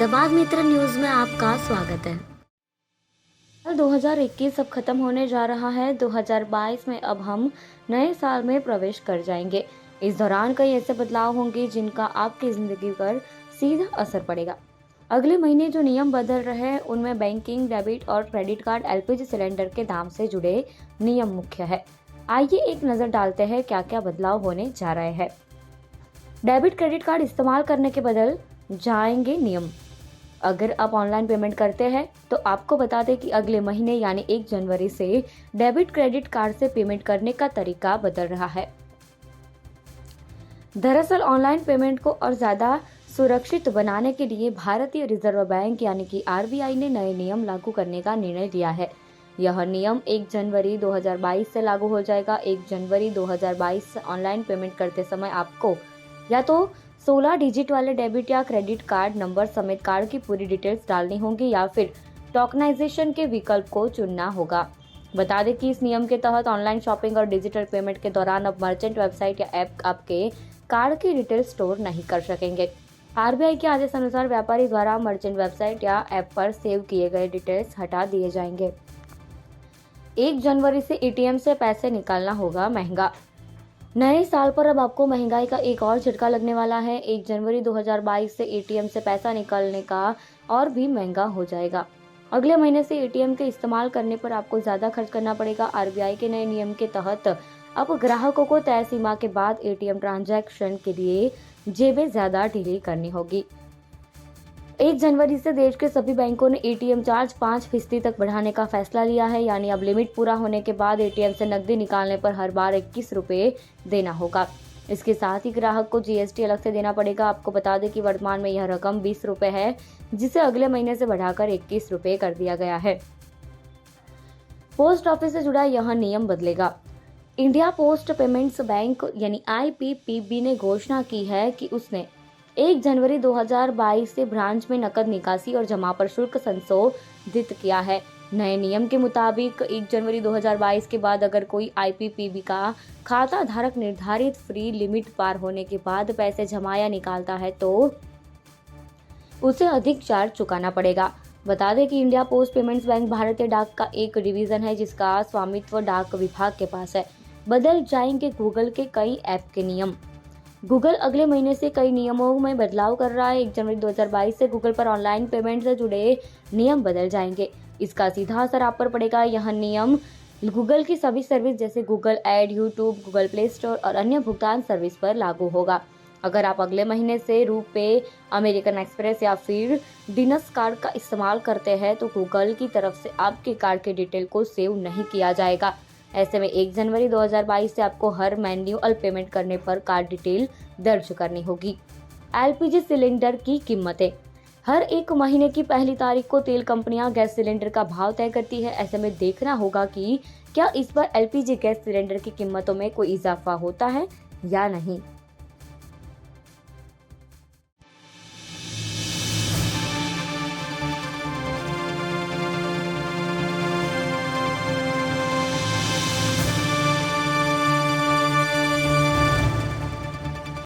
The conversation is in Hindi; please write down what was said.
दबाव मित्र न्यूज में आपका स्वागत है। साल 2021 अब खत्म होने जा रहा है। 2022 में अब हम नए साल में प्रवेश कर जाएंगे। इस दौरान कई ऐसे बदलाव होंगे जिनका आपकी जिंदगी पर सीधा असर पड़ेगा। अगले महीने जो नियम बदल रहे हैं उनमें बैंकिंग, डेबिट और क्रेडिट कार्ड, एलपीजी सिलेंडर के दाम से जुड़े नियम मुख्य है। आइए एक नजर डालते हैं क्या क्या बदलाव होने जा रहे हैं। डेबिट क्रेडिट कार्ड इस्तेमाल करने के बदल जाएंगे नियम। अगर आप ऑनलाइन पेमेंट करते हैं तो आपको बता दें कि अगले महीने यानी 1 जनवरी से डेबिट क्रेडिट कार्ड से पेमेंट करने का तरीका बदल रहा है। दरअसल ऑनलाइन पेमेंट को और ज्यादा सुरक्षित बनाने के लिए भारतीय रिजर्व बैंक यानी कि आरबीआई ने नए नियम लागू करने का निर्णय लिया है। यह नियम 1 जनवरी 2022 से लागू हो जाएगा। 1 जनवरी 2022 से ऑनलाइन पेमेंट करते समय आपको या तो 16 डिजिट वाले डेबिट या क्रेडिट कार्ड नंबर समेत कार्ड की पूरी डिटेल्स डालनी होंगी या फिर टोकनाइजेशन के विकल्प को चुनना होगा। बता दें कि इस नियम के तहत ऑनलाइन शॉपिंग और डिजिटल पेमेंट के दौरान अब मर्चेंट वेबसाइट या ऐप आपके कार्ड की डिटेल्स स्टोर नहीं कर सकेंगे। आरबीआई के आदेश अनुसार व्यापारी द्वारा मर्चेंट वेबसाइट या ऐप पर सेव किए गए डिटेल्स हटा दिए जाएंगे। 1 जनवरी से एटीएम से पैसे निकालना होगा महंगा। नए साल पर अब आपको महंगाई का एक और झटका लगने वाला है। 1 जनवरी 2022 से एटीएम से पैसा निकालने का और भी महंगा हो जाएगा। अगले महीने से एटीएम के इस्तेमाल करने पर आपको ज्यादा खर्च करना पड़ेगा। आरबीआई के नए नियम के तहत अब ग्राहकों को तय सीमा के बाद एटीएम ट्रांजैक्शन के लिए जेबें ज्यादा ढीली करनी होगी। 1 जनवरी से देश के सभी बैंकों ने एटीएम चार्ज 5% तक बढ़ाने का फैसला लिया है। यानी अब लिमिट पूरा होने के बाद एटीएम से नकदी निकालने पर हर बार 21 रुपए देना होगा। इसके साथ ही ग्राहक को जीएसटी अलग से देना पड़ेगा। आपको बता दें कि वर्तमान में यह रकम 20 रुपए है, जिसे अगले महीने से बढ़ाकर 21 रुपए कर दिया गया है। पोस्ट ऑफिस से जुड़ा यह नियम बदलेगा। इंडिया पोस्ट पेमेंट्स बैंक यानी आईपीपीबी ने घोषणा की है कि उसने 1 जनवरी 2022 से ब्रांच में नकद निकासी और जमा पर शुल्क संशोधित किया है। नए नियम के मुताबिक 1 जनवरी 2022 के बाद अगर कोई आईपीपीबी का खाता धारक निर्धारित फ्री लिमिट पार होने के बाद पैसे जमा या निकालता है तो उसे अधिक चार्ज चुकाना पड़ेगा। बता दें कि इंडिया पोस्ट पेमेंट्स बैंक भारतीय डाक का एक डिवीजन है जिसका स्वामित्व डाक विभाग के पास है। बदल जाएंगे गूगल के कई ऐप के नियम। गूगल अगले महीने से कई नियमों में बदलाव कर रहा है। 1 जनवरी 2022 से गूगल पर ऑनलाइन पेमेंट से जुड़े नियम बदल जाएंगे। इसका सीधा असर आप पर पड़ेगा। यह नियम गूगल की सभी सर्विस जैसे Google ad, YouTube, Google play store और अन्य भुगतान सर्विस पर लागू होगा। अगर आप अगले महीने से रूपे, अमेरिकन एक्सप्रेस या फिर डिनस कार्ड का इस्तेमाल करते हैं तो गूगल की तरफ से आपके कार्ड के डिटेल को सेव नहीं किया जाएगा। ऐसे में 1 जनवरी 2022 से आपको हर मैन्युअल पेमेंट करने पर कार्ड डिटेल दर्ज करनी होगी। एलपीजी सिलेंडर की कीमतें। हर एक महीने की पहली तारीख को तेल कंपनियां गैस सिलेंडर का भाव तय करती है। ऐसे में देखना होगा कि क्या इस बार एलपीजी गैस सिलेंडर की कीमतों में कोई इजाफा होता है या नहीं।